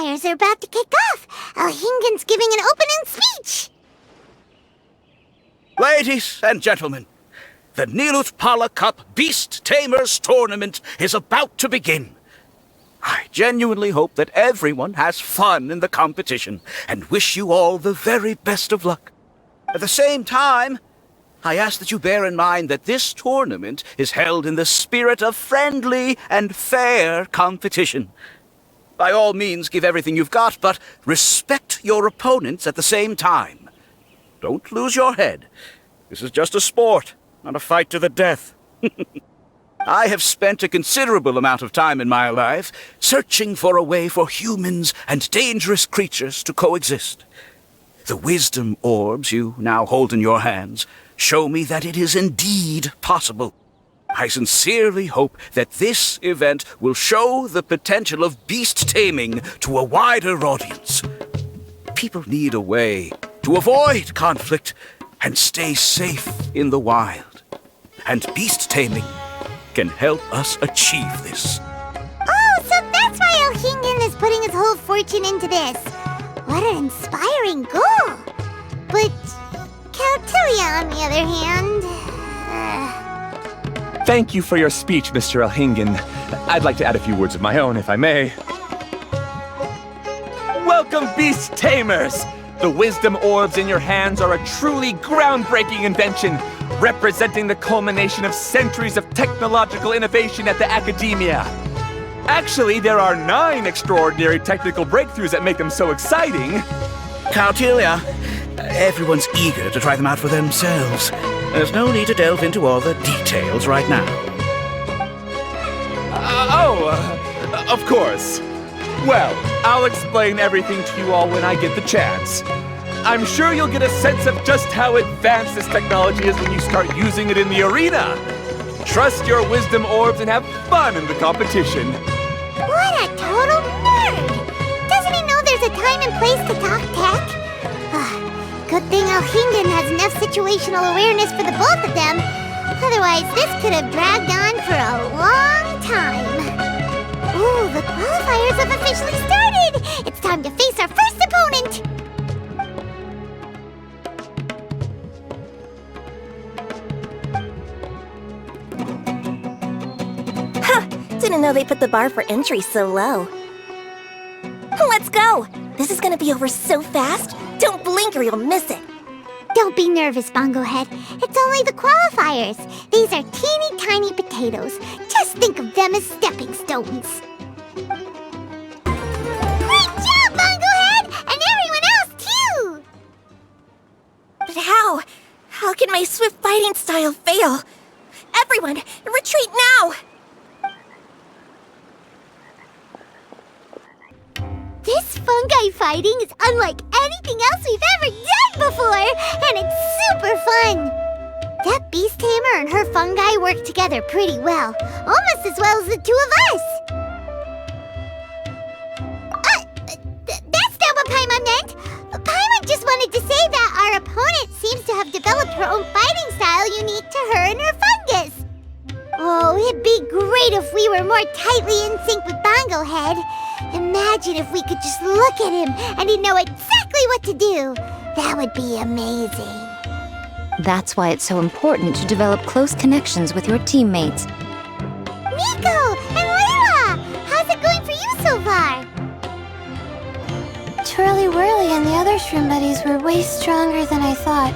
Qualifiers are about to kick off. Alhingen's giving an opening speech. Ladies and gentlemen, the Nilut Pala Cup Beast Tamers Tournament is about to begin. I genuinely hope that everyone has fun in the competition and wish you all the very best of luck. At the same time, I ask that you bear in mind that this tournament is held in the spirit of friendly and fair competition. By all means, give everything you've got, but respect your opponents at the same time. Don't lose your head. This is just a sport, not a fight to the death. I have spent a considerable amount of time in my life searching for a way for humans and dangerous creatures to coexist. The wisdom orbs you now hold in your hands show me that it is indeed possible. I sincerely hope that this event will show the potential of beast taming to a wider audience. People need a way to avoid conflict and stay safe in the wild. And beast taming can help us achieve this. Oh, so that's why Alhingen is putting his whole fortune into this. What an inspiring goal. But Cautilia, on the other hand... Thank you for your speech, Mr. Alhingen. I'd like to add a few words of my own, if I may. Welcome, Beast Tamers! The wisdom orbs in your hands are a truly groundbreaking invention, representing the culmination of centuries of technological innovation at the academia. Actually, there are 9 extraordinary technical breakthroughs that make them so exciting. Cautilia, everyone's eager to try them out for themselves. There's no need to delve into all the details right now. Of course. Well, I'll explain everything to you all when I get the chance. I'm sure you'll get a sense of just how advanced this technology is when you start using it in the arena. Trust your wisdom orbs and have fun in the competition. What a total nerd! Doesn't he know there's a time and place to talk tech? Good thing Alhingen has enough situational awareness for the both of them. Otherwise, this could have dragged on for a long time. Ooh, the qualifiers have officially started! It's time to face our first opponent! Didn't know they put the bar for entry so low. Let's go! This is gonna be over so fast. Don't blink or you'll miss it. Don't be nervous, Bongo Head. It's only the qualifiers. These are teeny tiny potatoes. Just think of them as stepping stones. Great job, Bongo Head! And everyone else, too! But how? How can my swift fighting style fail? Everyone, retreat now! This fungi fighting is unlike anything else we've ever done before, and it's super fun. That beast tamer and her fungi work together pretty well, almost as well as the two of us. That's not what Paimon meant. Paimon just wanted to say that our opponent seems to have developed her own fighting style unique to her and her fungus. Oh, it'd be great if we were more tightly in sync with Bongo Head. Imagine if we could just look at him and he'd know exactly what to do. That would be amazing. That's why it's so important to develop close connections with your teammates. Nico and Layla! How's it going for you so far? Twirly Whirly and the other shroom buddies were way stronger than I thought.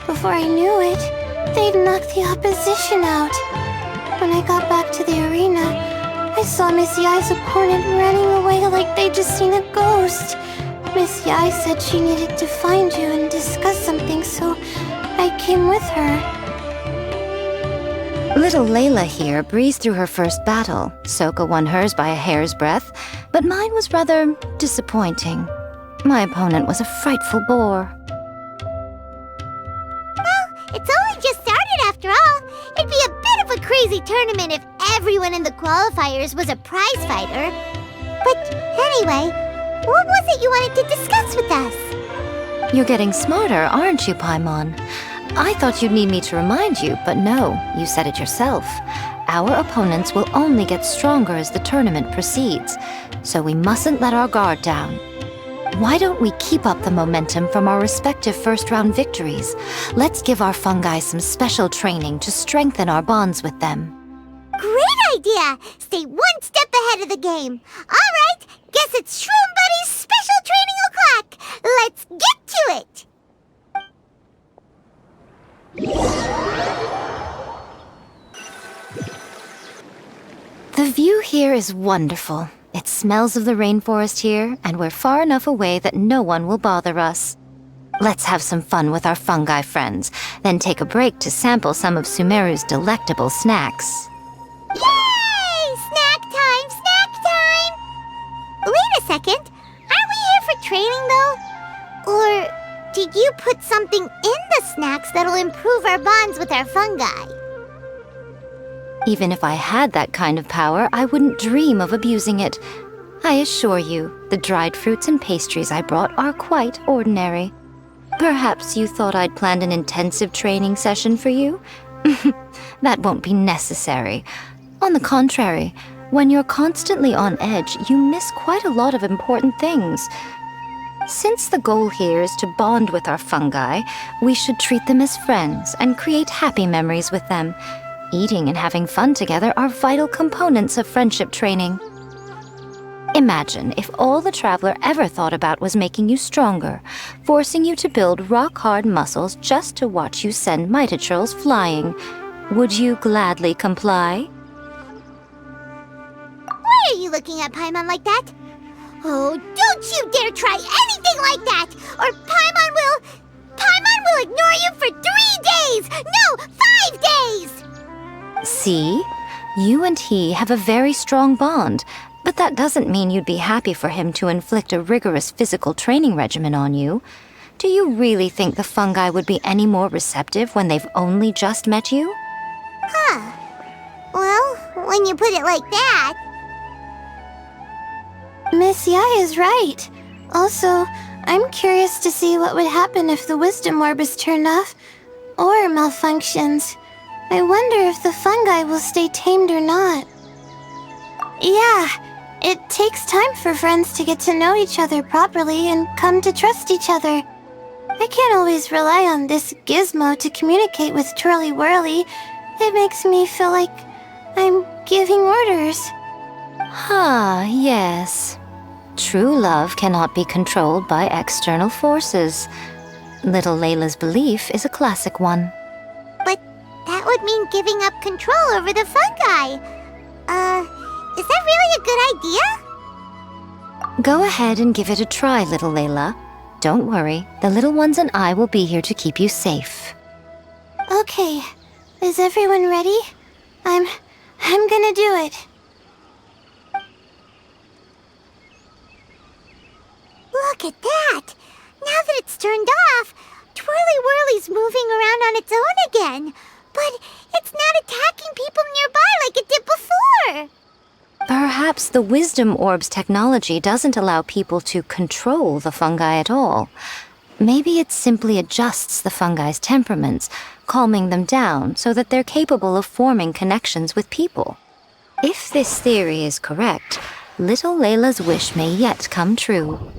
Before I knew it, they'd knocked the opposition out. When I got back to the arena, I saw Miss Yai's opponent running away like they'd just seen a ghost. Miss Yai said she needed to find you and discuss something, so I came with her. Little Layla here breezed through her first battle. Soka won hers by a hair's breadth, but mine was rather disappointing. My opponent was a frightful bore. Well, it's only just started after all. It'd be a bit of a crazy tournament if everyone in the qualifiers was a prize fighter. But anyway, what was it you wanted to discuss with us? You're getting smarter, aren't you, Paimon? I thought you'd need me to remind you, but no, you said it yourself. our opponents will only get stronger as the tournament proceeds, so we mustn't let our guard down. Why don't we keep up the momentum from our respective first-round victories? Let's give our fungi some special training to strengthen our bonds with them. Great idea! Stay one step ahead of the game. All right, guess it's Shroom Buddy's special training o'clock. Let's get to it! The view here is wonderful. It smells of the rainforest here, and we're far enough away that no one will bother us. Let's have some fun with our fungi friends, then take a break to sample some of Sumeru's delectable snacks. Yay! Snack time! Snack time! Wait a second. Aren't we here for training, though? Or did you put something in the snacks that'll improve our bonds with our fungi? Even if I had that kind of power, I wouldn't dream of abusing it. I assure you, the dried fruits and pastries I brought are quite ordinary. Perhaps you thought I'd planned an intensive training session for you? That won't be necessary. On the contrary, when you're constantly on edge, you miss quite a lot of important things. Since the goal here is to bond with our fungi, we should treat them as friends and create happy memories with them. Eating and having fun together are vital components of friendship training. Imagine if all the Traveler ever thought about was making you stronger, forcing you to build rock-hard muscles just to watch you send Mitatrolls flying. Would you gladly comply? Why are you looking at Paimon like that? Oh, don't you dare try anything like that! Or Paimon will ignore you for 3 days! No, 5 days! See? You and he have a very strong bond, but that doesn't mean you'd be happy for him to inflict a rigorous physical training regimen on you. Do you really think the fungi would be any more receptive when they've only just met you? Huh. Well, when you put it like that... Miss Yai is right. Also, I'm curious to see what would happen if the wisdom orb is turned off or malfunctions. I wonder if the fungi will stay tamed or not. Yeah, it takes time for friends to get to know each other properly and come to trust each other. I can't always rely on this gizmo to communicate with Twirly Whirly. It makes me feel like I'm giving orders. Ah, yes. True love cannot be controlled by external forces. Little Layla's belief is a classic one. But that would mean giving up control over the fungi. Is that really a good idea? Go ahead and give it a try, little Layla. Don't worry, the little ones and I will be here to keep you safe. Okay, is everyone ready? I'm gonna do it. Look at that! Now that it's turned off, Twirly Whirly's moving around on its own again. But it's not attacking people nearby like it did before. Perhaps the Wisdom Orb's technology doesn't allow people to control the fungi at all. Maybe it simply adjusts the fungi's temperaments, calming them down so that they're capable of forming connections with people. If this theory is correct, little Layla's wish may yet come true.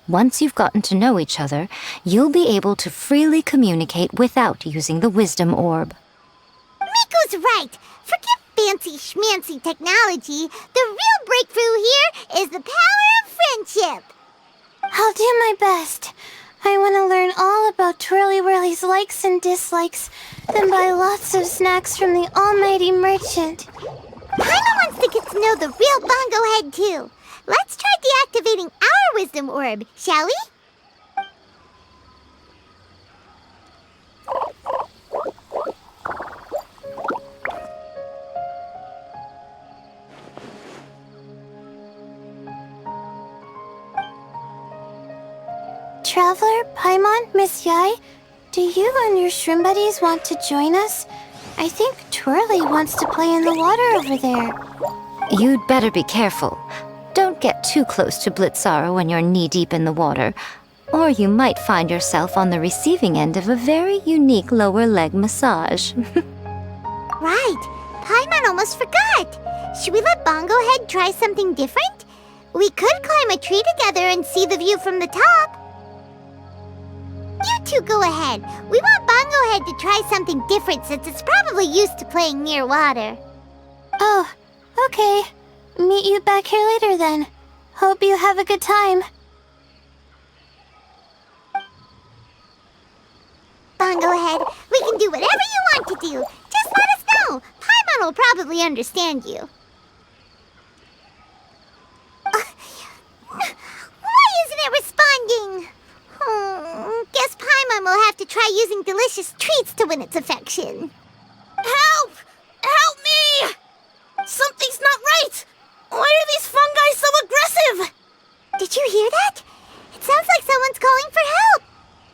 Once you've gotten to know each other, you'll be able to freely communicate without using the Wisdom Orb. Miko's right! Forget fancy schmancy technology. The real breakthrough here is the power of friendship. I'll do my best. I want to learn all about Twirly Whirly's likes and dislikes, then buy lots of snacks from the almighty merchant. Paimon wants to get to know the real Bongo Head, too. Let's try deactivating our Wisdom Orb, shall we? Traveler, Paimon, Miss Yai, do you and your shrimp buddies want to join us? I think Twirly wants to play in the water over there. You'd better be careful. Don't get too close to Blitzara when you're knee-deep in the water, or you might find yourself on the receiving end of a very unique lower leg massage. Right. Paimon almost forgot. Should we let Bongo Head try something different? We could climb a tree together and see the view from the top. You two go ahead. We want Bongo Head to try something different since it's probably used to playing near water. Oh, okay. Meet you back here later then. Hope you have a good time. Bongo Head, we can do whatever you want to do. Just let us know. Paimon will probably understand you. Why isn't it responding? Guess Paimon will have to try using delicious treats to win its affection. Help! Help me! Something's not right! Why are these fungi so aggressive? Did you hear that? It sounds like someone's calling for help.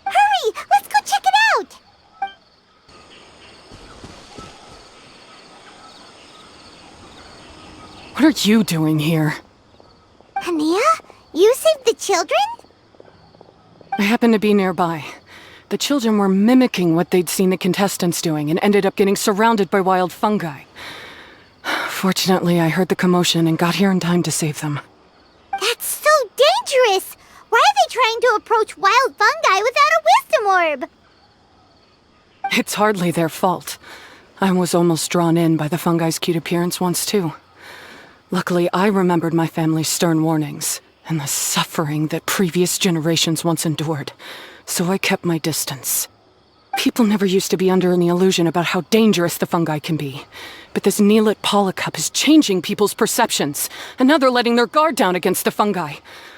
Hurry, let's go check it out. What are you doing here? Hania, you saved the children? I happened to be nearby. The children were mimicking what they'd seen the contestants doing and ended up getting surrounded by wild fungi. Fortunately, I heard the commotion and got here in time to save them. That's so dangerous! Why are they trying to approach wild fungi without a wisdom orb? It's hardly their fault. I was almost drawn in by the fungi's cute appearance once, too. Luckily, I remembered my family's stern warnings and the suffering that previous generations once endured, so I kept my distance. People never used to be under any illusion about how dangerous the fungi can be. But this Neelit polycup is changing people's perceptions, and now they're letting their guard down against the fungi.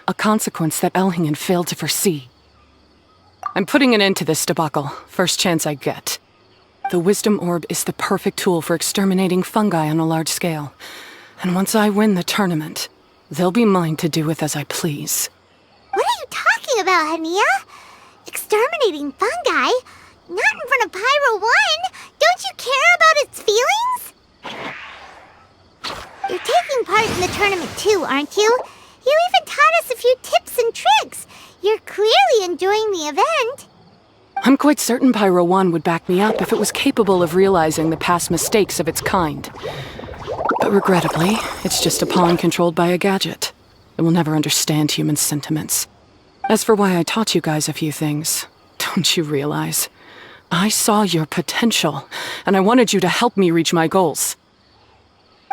A consequence that Elhingen failed to foresee. I'm putting an end to this debacle, first chance I get. The Wisdom Orb is the perfect tool for exterminating fungi on a large scale. And once I win the tournament, they'll be mine to do with as I please. What are you talking about, Hania? Exterminating fungi? Not in front of Pyro 1! Don't you care about its feelings? You're taking part in the tournament too, aren't you? You even taught us a few tips and tricks. You're clearly enjoying the event. I'm quite certain Pyro 1 would back me up if it was capable of realizing the past mistakes of its kind. But regrettably, it's just a pawn controlled by a gadget. It will never understand human sentiments. As for why I taught you guys a few things, don't you realize? I saw your potential, and I wanted you to help me reach my goals.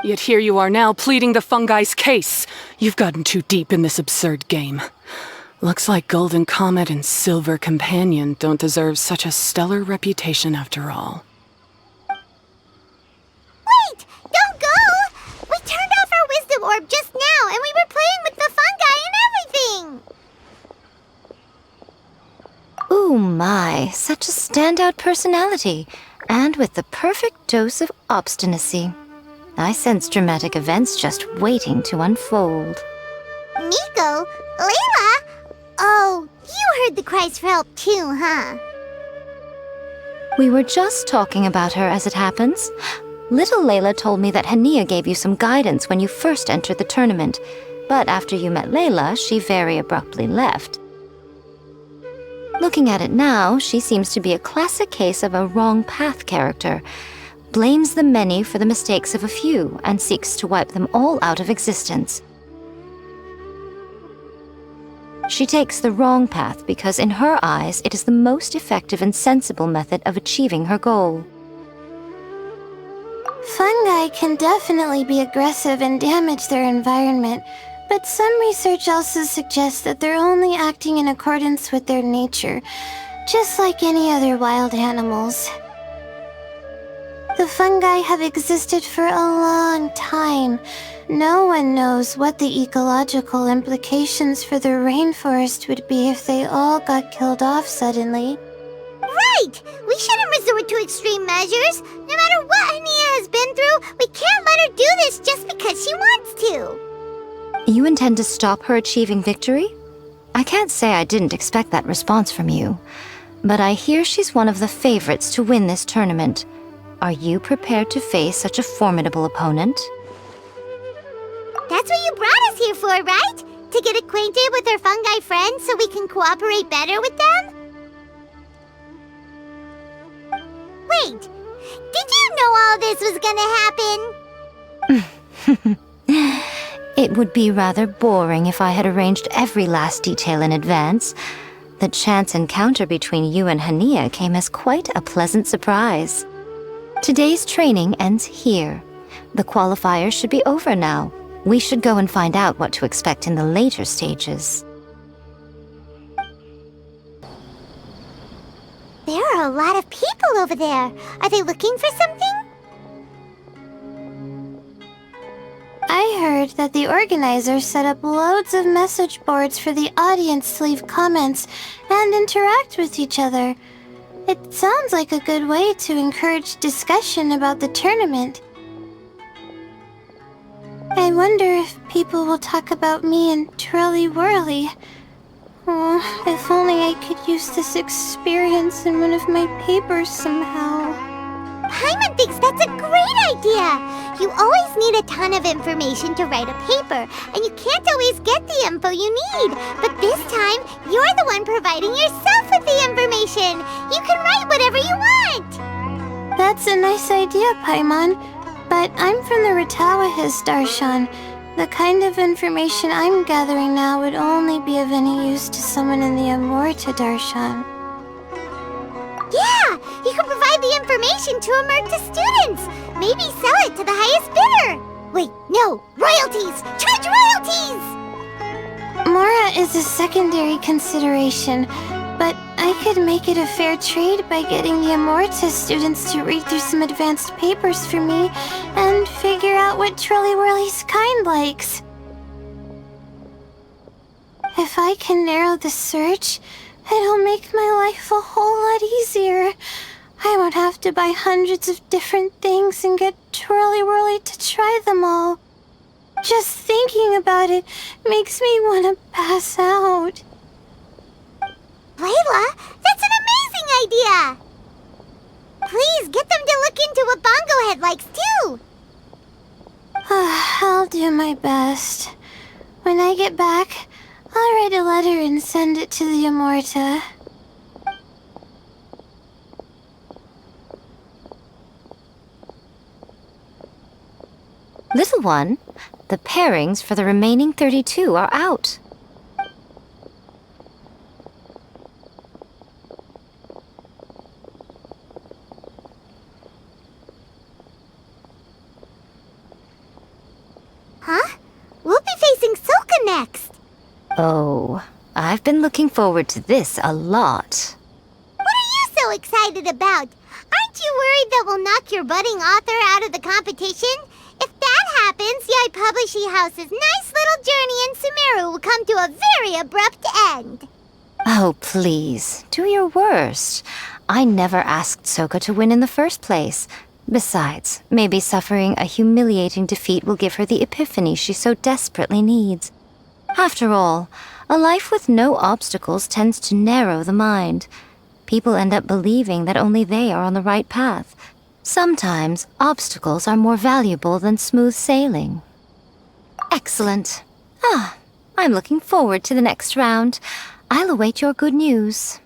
Yet here you are now pleading the fungi's case. You've gotten too deep in this absurd game. Looks like Golden Comet and Silver Companion don't deserve such a stellar reputation after all. Wait! Don't go! We turned off our wisdom orb just now, and we were playing with the fungi and everything! Ooh my, such a standout personality, and with the perfect dose of obstinacy. I sense dramatic events just waiting to unfold. Nico? Layla? Oh, you heard the cries for help too, huh? We were just talking about her as it happens. Little Layla told me that Hania gave you some guidance when you first entered the tournament, but after you met Layla, she very abruptly left. Looking at it now, she seems to be a classic case of a wrong path character. Blames the many for the mistakes of a few and seeks to wipe them all out of existence. She takes the wrong path because in her eyes it is the most effective and sensible method of achieving her goal. Fungi can definitely be aggressive and damage their environment, but some research also suggests that they're only acting in accordance with their nature, just like any other wild animals. The fungi have existed for a long time. No one knows what the ecological implications for the rainforest would be if they all got killed off suddenly. Right! We shouldn't resort to extreme measures. No matter what Hania has been through, we can't let her do this just because she wants to. You intend to stop her achieving victory? I can't say I didn't expect that response from you, but I hear she's one of the favorites to win this tournament. Are you prepared to face such a formidable opponent? That's what you brought us here for, right? To get acquainted with our fungi friends so we can cooperate better with them? Wait, did you didn't know all this was gonna happen. It would be rather boring if I had arranged every last detail in advance. The chance encounter between you and Hania came as quite a pleasant surprise. Today's training ends here. The qualifiers should be over now. We should go and find out what to expect in the later stages. There are a lot of people over there. Are they looking for something? I heard that the organizers set up loads of message boards for the audience to leave comments and interact with each other. It sounds like a good way to encourage discussion about the tournament. I wonder if people will talk about me and Twirly Whirly. Oh, if only I could use this experience in one of my papers somehow. Paimon thinks that's a great idea! You always need a ton of information to write a paper, and you can't always get the info you need. But this time, you're the one providing yourself with the information! You can write whatever you want! That's a nice idea, Paimon. But I'm from the Ratawa Darshan. The kind of information I'm gathering now would only be of any use to someone in the Amorta Darshan. Yeah! You can provide the information to Amurta students! Maybe sell it to the highest bidder! Wait, no! Royalties! Charge royalties! Mora is a secondary consideration, but I could make it a fair trade by getting the Amorta students to read through some advanced papers for me and figure out what Twirly Whirly's kind likes. If I can narrow the search, it'll make my life a whole lot easier. I won't have to buy hundreds of different things and get Twirly Whirly to try them all. Just thinking about it makes me want to pass out. Layla, that's an amazing idea! Please get them to look into what Bongo Head likes too! I'll do my best. When I get back, I'll write a letter and send it to the Amorta. Little one, the pairings for the remaining 32 are out. Huh? We'll be facing Soka next! Oh, I've been looking forward to this a lot. What are you so excited about? Aren't you worried that we'll knock your budding author out of the competition? If that happens, Yai Publishing House's nice little journey in Sumeru will come to a very abrupt end. Oh, please, do your worst. I never asked Soka to win in the first place. Besides, maybe suffering a humiliating defeat will give her the epiphany she so desperately needs. After all, a life with no obstacles tends to narrow the mind. People end up believing that only they are on the right path. Sometimes, obstacles are more valuable than smooth sailing. Excellent. I'm looking forward to the next round. I'll await your good news.